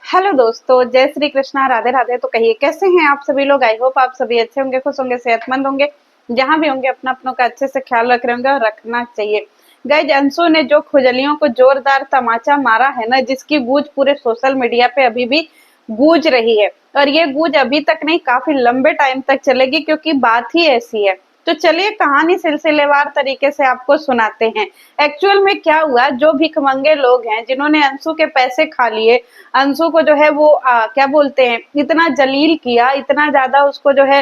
Hello दोस्तों, जय श्री कृष्णा, राधे राधे। तो कहिए कैसे हैं आप सभी लोग। आई होप आप सभी अच्छे होंगे, खुश होंगे, सेहतमंद होंगे। जहां भी होंगे अपना अपनों का अच्छे से ख्याल रख रहे होंगे और रखना चाहिए। गाइस, अंशु ने जो खुजलियों को जोरदार तमाचा मारा है ना, जिसकी गूंज पूरे सोशल मीडिया पे अभी भी गूंज रही है। और ये गूंज अभी तक नहीं, काफी लंबे टाइम तक चलेगी, क्योंकि बात ही ऐसी है। तो चलिए कहानी सिलसिलेवार तरीके से आपको सुनाते हैं। एक्चुअल में क्या हुआ, जो भिखमंगे लोग हैं जिन्होंने अंशु के पैसे खा लिए, अंशु को जो है वो क्या बोलते हैं, इतना जलील किया, इतना ज्यादा उसको जो है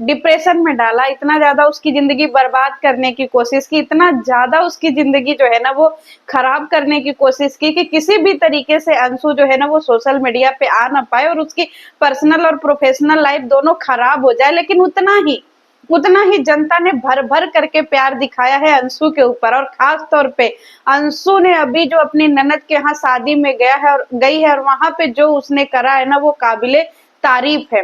डिप्रेशन में डाला, इतना ज्यादा उसकी जिंदगी बर्बाद करने की कोशिश की, इतना ज्यादा उसकी जिंदगी जो है ना वो खराब करने की कोशिश की कि किसी भी तरीके से अंशु जो है ना वो सोशल मीडिया पे आ ना पाए और उसकी पर्सनल और प्रोफेशनल लाइफ दोनों खराब हो जाए। लेकिन उतना ही जनता ने भर भर करके प्यार दिखाया है अंशु के ऊपर। और खास तौर पे अंशु ने अभी जो अपनी ननद के यहाँ शादी में गई है और वहां पे जो उसने करा है ना वो काबिले तारीफ है।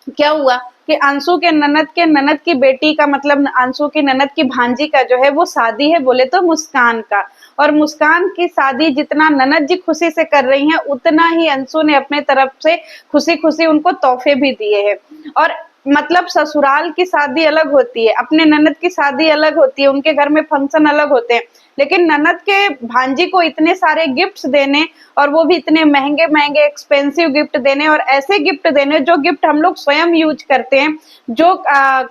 क्या हुआ कि अंशु के ननद की बेटी का, मतलब अंशु की ननद की भांजी का जो है वो शादी है, बोले तो मुस्कान का। और मुस्कान की शादी जितना ननद जी खुशी से कर रही हैं, उतना ही अंशु ने अपने तरफ से खुशी खुशी उनको तोहफे भी दिए हैं। और मतलब ससुराल की शादी अलग होती है, अपने ननद की शादी अलग होती है, उनके घर में फंक्शन अलग होते हैं। लेकिन ननद के भांजी को इतने सारे गिफ्ट्स देने, और वो भी इतने महंगे महंगे एक्सपेंसिव गिफ्ट देने, और ऐसे गिफ्ट देने जो गिफ्ट हम लोग स्वयं यूज करते हैं, जो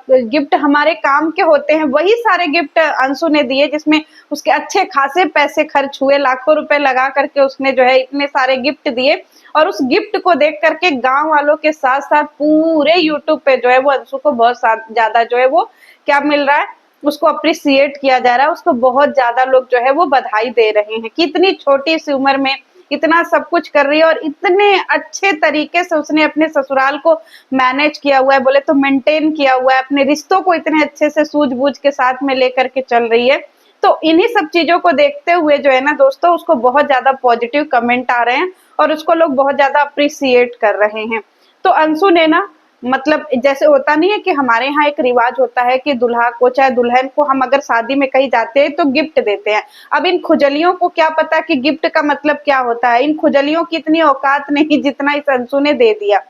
गिफ्ट हमारे काम के होते हैं, वही सारे गिफ्ट अंशु ने दिए, जिसमें उसके अच्छे खासे पैसे खर्च हुए, लाखों रुपए लगा करके उसने जो है इतने सारे गिफ्ट दिए। और उस गिफ्ट को देख करके गांव वालों के साथ साथ पूरे यूट्यूब पे जो है वो अंशु को बहुत ज्यादा जो है वो क्या मिल रहा है, उसको अप्रिसिएट किया जा रहा है, उसको बहुत ज्यादा लोग जो है वो बधाई दे रहे हैं कि इतनी छोटी सी उम्र में इतना सब कुछ कर रही है और इतने अच्छे तरीके से उसने अपने ससुराल को मैनेज किया हुआ है, बोले तो मेंटेन किया हुआ है, अपने रिश्तों को इतने अच्छे से सूझबूझ के साथ में लेकर के चल रही है। तो इन्हीं सब चीजों को देखते हुए जो है ना दोस्तों, उसको बहुत ज्यादा पॉजिटिव कमेंट आ रहे हैं और उसको लोग बहुत ज्यादा अप्रिसिएट कर रहे हैं। तो अंशु ने ना, मतलब जैसे होता नहीं है कि हमारे यहाँ एक रिवाज होता है कि दुल्हा को चाहे दुल्हन को हम अगर शादी में कहीं जाते हैं तो गिफ्ट देते हैं। अब इन खुजलियों को क्या पता कि गिफ्ट का मतलब क्या होता है। इन खुजलियों की इतनी औकात नहीं जितना इस अंशु ने दे दिया,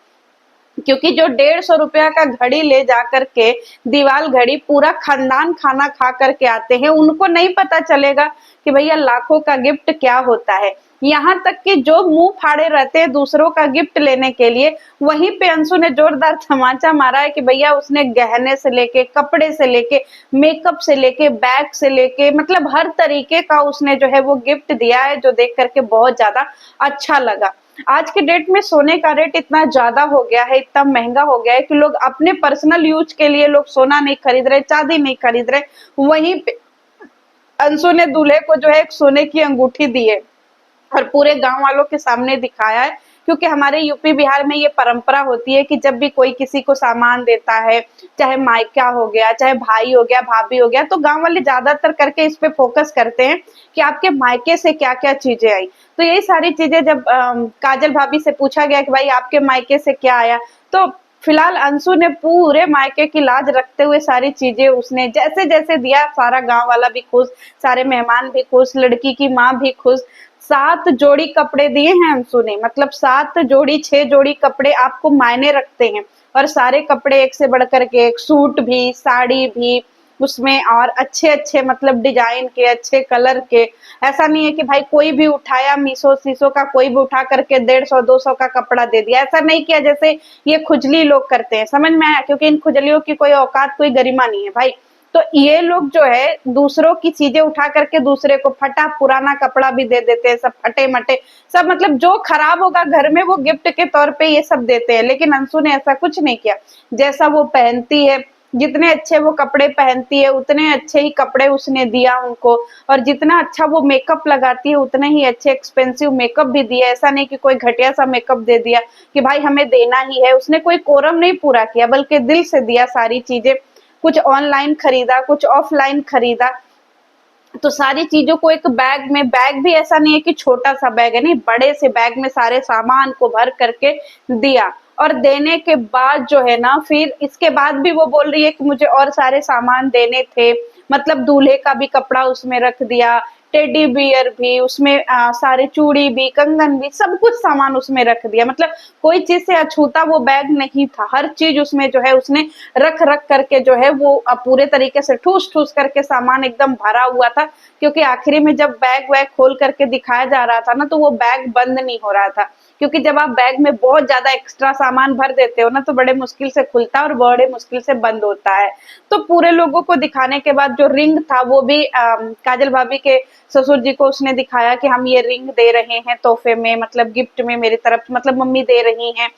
क्योंकि जो 150 रुपया का घड़ी ले जा करके, दीवाल घड़ी, पूरा खानदान खाना खा करके आते हैं, उनको नहीं पता चलेगा कि भैया लाखों का गिफ्ट क्या होता है। यहाँ तक कि जो मुंह फाड़े रहते हैं दूसरों का गिफ्ट लेने के लिए, वहीं पे अंशु ने जोरदार तमाचा मारा है कि भैया उसने गहने से लेके, कपड़े से लेके, मेकअप से लेके, बैग से लेके, मतलब हर तरीके का उसने जो है वो गिफ्ट दिया है, जो देख करके बहुत ज्यादा अच्छा लगा। आज के डेट में सोने का रेट इतना ज्यादा हो गया है, इतना महंगा हो गया है कि लोग अपने पर्सनल यूज के लिए लोग सोना नहीं खरीद रहे, चांदी नहीं खरीद रहे। वहीं पे अंशु ने दूल्हे को जो है एक सोने की अंगूठी दी है और पूरे गांव वालों के सामने दिखाया है। क्योंकि हमारे यूपी बिहार में ये परंपरा होती है कि जब भी कोई किसी को सामान देता है, चाहे मायका हो गया, चाहे भाई हो गया, भाभी हो गया, तो गांव वाले ज्यादातर करके इस पे फोकस करते हैं कि आपके मायके से क्या क्या चीजें आई। तो यही सारी चीजें जब काजल भाभी से पूछा गया कि भाई आपके मायके से क्या आया, तो फिलहाल अंशु ने पूरे मायके की लाज रखते हुए सारी चीजें उसने जैसे जैसे दिया, सारा गांव वाला भी खुश, सारे मेहमान भी खुश, लड़की की माँ भी खुश। 7 जोड़ी कपड़े दिए हैं अंशु ने, मतलब 7 जोड़ी, 6 जोड़ी कपड़े आपको मायने रखते हैं। और सारे कपड़े एक से बढ़कर के एक, सूट भी, साड़ी भी उसमें, और अच्छे अच्छे मतलब डिजाइन के, अच्छे कलर के। ऐसा नहीं है कि भाई कोई भी उठाया, मीशो शीशो का कोई भी उठा करके 150-200 का कपड़ा दे दिया, ऐसा नहीं किया जैसे ये खुजली लोग करते हैं। समझ में आया? क्योंकि इन खुजलियों की कोई औकात, कोई गरिमा नहीं है भाई। तो ये लोग जो है दूसरों की चीजें उठा करके दूसरे को फटा पुराना कपड़ा भी दे देते हैं, सब फटे मटे, सब मतलब जो खराब होगा घर में वो गिफ्ट के तौर पे ये सब देते हैं। लेकिन अंशु ने ऐसा कुछ नहीं किया। जैसा वो पहनती है, जितने अच्छे वो कपड़े पहनती है, उतने अच्छे ही कपड़े उसने दिया उनको। और जितना अच्छा वो मेकअप लगाती है, उतने ही अच्छे एक्सपेंसिव मेकअप भी दिया। ऐसा नहीं कि कोई घटिया सा मेकअप दे दिया कि भाई हमें देना ही है। उसने कोई कोरम नहीं पूरा किया, बल्कि दिल से दिया सारी चीजें। कुछ ऑनलाइन खरीदा, कुछ ऑफलाइन खरीदा। तो सारी चीजों को एक बैग में, बैग भी ऐसा नहीं है कि छोटा सा बैग है, नहीं, बड़े से बैग में सारे सामान को भर करके दिया। और देने के बाद जो है ना, फिर इसके बाद भी वो बोल रही है कि मुझे और सारे सामान देने थे, मतलब दूल्हे का भी कपड़ा उसमें रख दिया, टेडी बियर भी उसमें, सारे चूड़ी भी, कंगन भी, सब कुछ सामान उसमें रख दिया। मतलब कोई चीज से अछूता वो बैग नहीं था, हर चीज उसमें जो है उसने रख रख करके जो है वो पूरे तरीके से ठूस ठूस करके सामान एकदम भरा हुआ था। क्योंकि आखिरी में जब बैग वैग खोल करके दिखाया जा रहा था ना, तो वो बैग बंद नहीं हो रहा था। क्योंकि जब आप बैग में बहुत ज्यादा एक्स्ट्रा सामान भर देते हो ना, तो बड़े मुश्किल से खुलता है और बड़े मुश्किल से बंद होता है। तो पूरे लोगों को दिखाने के बाद जो रिंग था वो भी काजल भाभी के ससुर जी को उसने दिखाया कि हम ये रिंग दे रहे हैं तोहफे में, मतलब गिफ्ट में मेरी तरफ, मतलब मम्मी दे रही हैं,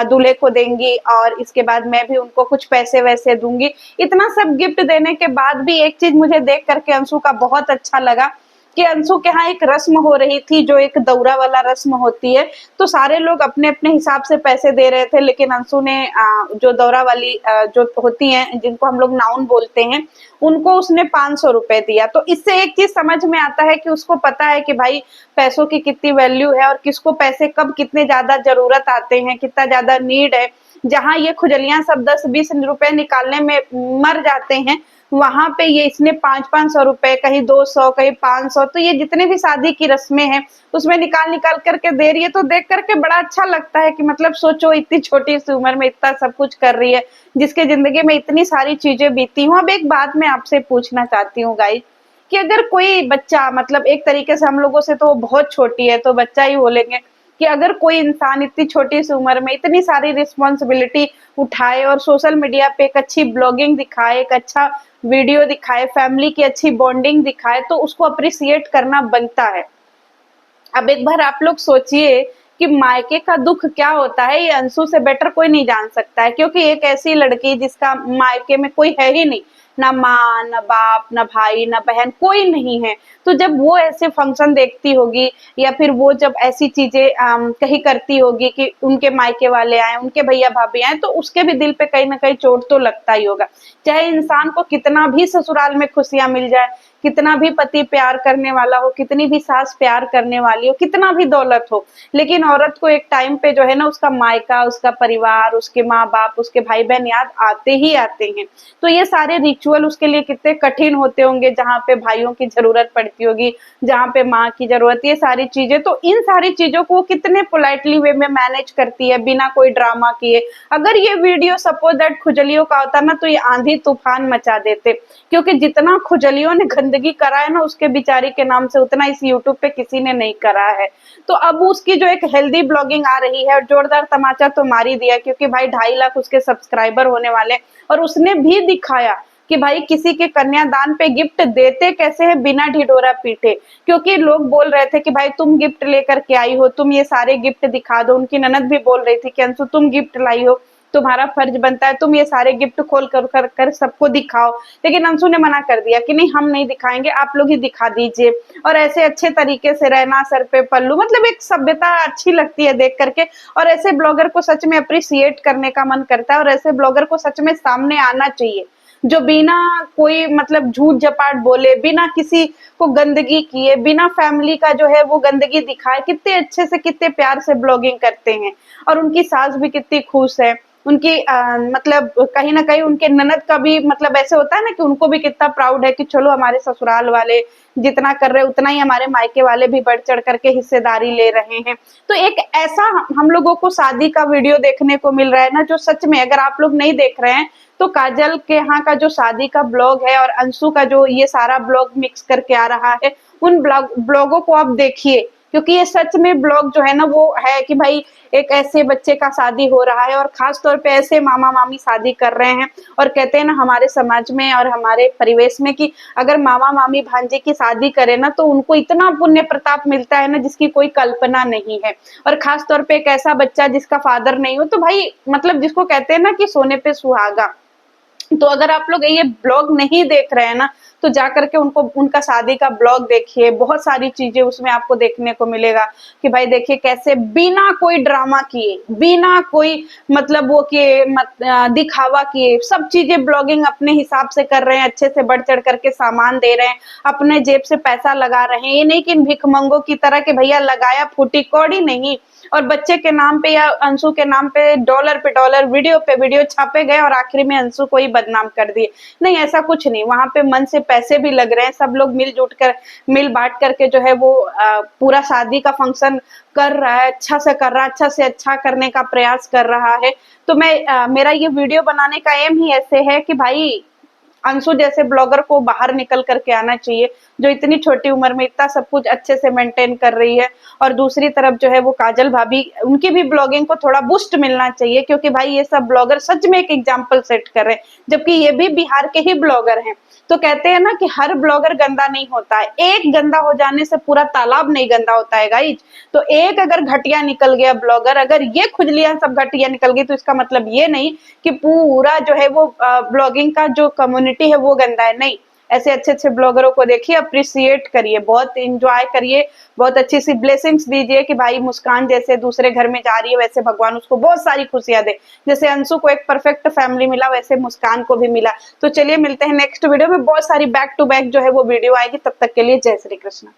दूल्हे को देंगी और इसके बाद मैं भी उनको कुछ पैसे वैसे दूंगी। इतना सब गिफ्ट देने के बाद भी एक चीज मुझे देख करके अंशु का बहुत अच्छा लगा कि अंशु के यहाँ एक रस्म हो रही थी, जो एक दौरा वाला रस्म होती है। तो सारे लोग अपने अपने हिसाब से पैसे दे रहे थे, लेकिन अंशु ने जो दौरा वाली जो होती हैं, जिनको हम लोग नाउन बोलते हैं, उनको उसने 500 रुपए दिया। तो इससे एक चीज समझ में आता है कि उसको पता है कि भाई पैसों की कितनी वैल्यू है और किसको पैसे कब कितने ज्यादा जरूरत आते हैं, कितना ज्यादा नीड है। जहाँ ये खुजलियां सब 10-20 रुपए निकालने में मर जाते हैं, वहां पे ये इसने 500-500 रुपए, कहीं 200, कहीं 500, तो ये जितने भी शादी की रस्में हैं उसमें निकाल निकाल करके दे रही है। तो देख करके बड़ा अच्छा लगता है कि मतलब सोचो इतनी छोटी सी उम्र में इतना सब कुछ कर रही है, जिसके जिंदगी में इतनी सारी चीजें बीती हूँ। अब एक बात मैं आपसे पूछना चाहती हूँ गाइस, कि अगर कोई बच्चा, मतलब एक तरीके से हम लोगों से तो वो बहुत छोटी है तो बच्चा ही बोलेंगे, कि अगर कोई इंसान इतनी छोटी सी उम्र में इतनी सारी रिस्पॉन्सिबिलिटी उठाए और सोशल मीडिया पे एक अच्छी ब्लॉगिंग दिखाए, एक अच्छा वीडियो दिखाए, फैमिली की अच्छी बॉन्डिंग दिखाए, तो उसको अप्रिसिएट करना बनता है। अब एक बार आप लोग सोचिए कि मायके का दुख क्या होता है, ये अंशु से बेटर कोई नहीं जान सकता है। क्योंकि एक ऐसी लड़की जिसका मायके में कोई है ही नहीं, ना माँ, ना बाप, ना भाई, ना बहन, कोई नहीं है। तो जब वो ऐसे फंक्शन देखती होगी, या फिर वो जब ऐसी चीजें कहीं करती होगी कि उनके मायके वाले आए, उनके भैया भाभी आए, तो उसके भी दिल पे कहीं ना कहीं चोट तो लगता ही होगा। चाहे इंसान को कितना भी ससुराल में खुशियां मिल जाए, कितना भी पति प्यार करने वाला हो, कितनी भी सास प्यार करने वाली हो, कितना भी दौलत हो, लेकिन औरत को एक टाइम पे जो है ना उसका मायका, उसका परिवार, उसके माँ बाप, उसके भाई बहन याद आते ही आते हैं। तो ये सारे रिचुअल उसके लिए कितने कठिन होते होंगे, जहाँ पे भाइयों की जरूरत पड़ती होगी, जहाँ पे माँ की जरूरत, ये सारी चीजें। तो इन सारी चीजों को कितने पोलाइटली वे में मैनेज करती है बिना कोई ड्रामा किए। अगर ये वीडियो सपोज दैट खुजलियों का होता ना, तो ये आंधी तूफान मचा देते। क्योंकि जितना खुजलियों ने गंदगी करा है ना उसके बिचारी के नाम से, उतना इस यूट्यूब पे किसी ने नहीं करा है। तो अब उसकी जो एक हेल्दी ब्लॉगिंग आ रही है, जोरदार तमाचा तो मार ही दिया, क्योंकि भाई 2.5 लाख उसके सब्सक्राइबर होने वाले। और उसने भी दिखाया कि भाई किसी के कन्यादान पे गिफ्ट देते कैसे है बिना ढिढोरा पीटे। क्योंकि लोग बोल रहे थे कि भाई तुम गिफ्ट लेकर के आई हो, तुम ये सारे गिफ्ट दिखा दो। उनकी ननद भी बोल रही थी कि अंशु तुम गिफ्ट लाई हो, तुम्हारा फर्ज बनता है तुम ये सारे गिफ्ट खोल कर सबको दिखाओ। लेकिन अंशु ने मना कर दिया कि नहीं, हम नहीं दिखाएंगे, आप लोग ही दिखा दीजिए। और ऐसे अच्छे तरीके से रहना, सर पे पल्लू, मतलब एक सभ्यता अच्छी लगती है देख करके। और ऐसे ब्लॉगर को सच में अप्रिसिएट करने का मन करता है, और ऐसे ब्लॉगर को सच में सामने आना चाहिए, जो बिना कोई मतलब झूठ झपाट बोले, बिना किसी को गंदगी किए, बिना फैमिली का जो है वो गंदगी दिखाए, कितने अच्छे से कितने प्यार से ब्लॉगिंग करते हैं। और उनकी सास भी कितनी खुश है, उनकी मतलब कहीं ना कहीं उनके ननद का भी मतलब ऐसे होता है ना कि उनको भी कितना प्राउड है कि चलो हमारे ससुराल वाले जितना कर रहे हैं उतना ही हमारे मायके वाले भी बढ़ चढ़ करके हिस्सेदारी ले रहे हैं। तो एक ऐसा हम लोगों को शादी का वीडियो देखने को मिल रहा है ना, जो सच में अगर आप लोग नहीं देख रहे हैं तो काजल के यहाँ का जो शादी का ब्लॉग है और अंशु का जो ये सारा ब्लॉग मिक्स करके आ रहा है, उन ब्लॉगों को आप देखिए। क्योंकि ये सच में ब्लॉग जो है ना वो है कि भाई एक ऐसे बच्चे का शादी हो रहा है, और खास तौर पे ऐसे मामा मामी शादी कर रहे हैं। और कहते हैं ना हमारे समाज में और हमारे परिवेश में कि अगर मामा मामी भांजे की शादी करे ना तो उनको इतना पुण्य प्रताप मिलता है ना जिसकी कोई कल्पना नहीं है। और खास तौर पे एक ऐसा बच्चा जिसका फादर नहीं हो, तो भाई मतलब जिसको कहते हैं ना कि सोने पे सुहागा। तो अगर आप लोग ये ब्लॉग नहीं देख रहे हैं ना, तो जाकर के उनको उनका शादी का ब्लॉग देखिए। बहुत सारी चीजें उसमें आपको देखने को मिलेगा कि भाई देखिए कैसे बिना कोई ड्रामा किए, बिना कोई मतलब वो किए दिखावा किए, सब चीजें ब्लॉगिंग अपने हिसाब से कर रहे हैं, अच्छे से बढ़ चढ़ करके सामान दे रहे हैं, अपने जेब से पैसा लगा रहे हैं। ये नहीं कि भिखमंगों की तरह के भैया लगाया फूटी कौड़ी नहीं, और बच्चे के नाम पे या अंशु के नाम पे डॉलर पे डॉलर, वीडियो पे वीडियो छापे गए और आखिरी में अंशु को ही बदनाम कर दिए। नहीं, ऐसा कुछ नहीं, वहां पे मन से पैसे भी लग रहे हैं, सब लोग मिल बांट करके जो है वो पूरा शादी का फंक्शन कर रहा है, अच्छा से कर रहा है, अच्छा से अच्छा करने का प्रयास कर रहा है। तो मेरा ये वीडियो बनाने का एम ही ऐसे है कि भाई अंशु जैसे ब्लॉगर को बाहर निकल करके आना चाहिए, जो इतनी छोटी उम्र में इतना सब कुछ अच्छे से मेंटेन कर रही है। और दूसरी तरफ जो है वो काजल भाभी, उनकी भी ब्लॉगिंग को थोड़ा बूस्ट मिलना चाहिए, क्योंकि भाई ये सब ब्लॉगर सच में एक एग्जाम्पल सेट कर रहे हैं, जबकि ये भी बिहार के ही ब्लॉगर हैं। तो कहते हैं ना कि हर ब्लॉगर गंदा नहीं होता है, एक गंदा हो जाने से पूरा तालाब नहीं गंदा होता है गाइज। तो एक अगर घटिया निकल गया ब्लॉगर, अगर ये खुजलियां सब घटिया निकल गई, तो इसका मतलब ये नहीं कि पूरा जो है वो ब्लॉगिंग का जो कम्युनिटी है वो गंदा है, नहीं। ऐसे अच्छे अच्छे ब्लॉगरों को देखिए, अप्रिसिएट करिए, बहुत इंजॉय करिए, बहुत अच्छी सी ब्लेसिंग्स दीजिए कि भाई मुस्कान जैसे दूसरे घर में जा रही है, वैसे भगवान उसको बहुत सारी खुशियां दे। जैसे अंशु को एक परफेक्ट फैमिली मिला, वैसे मुस्कान को भी मिला। तो चलिए मिलते हैं नेक्स्ट वीडियो में, बहुत सारी बैक टू बैक जो है वो वीडियो आएगी। तब तक के लिए जय श्री कृष्ण।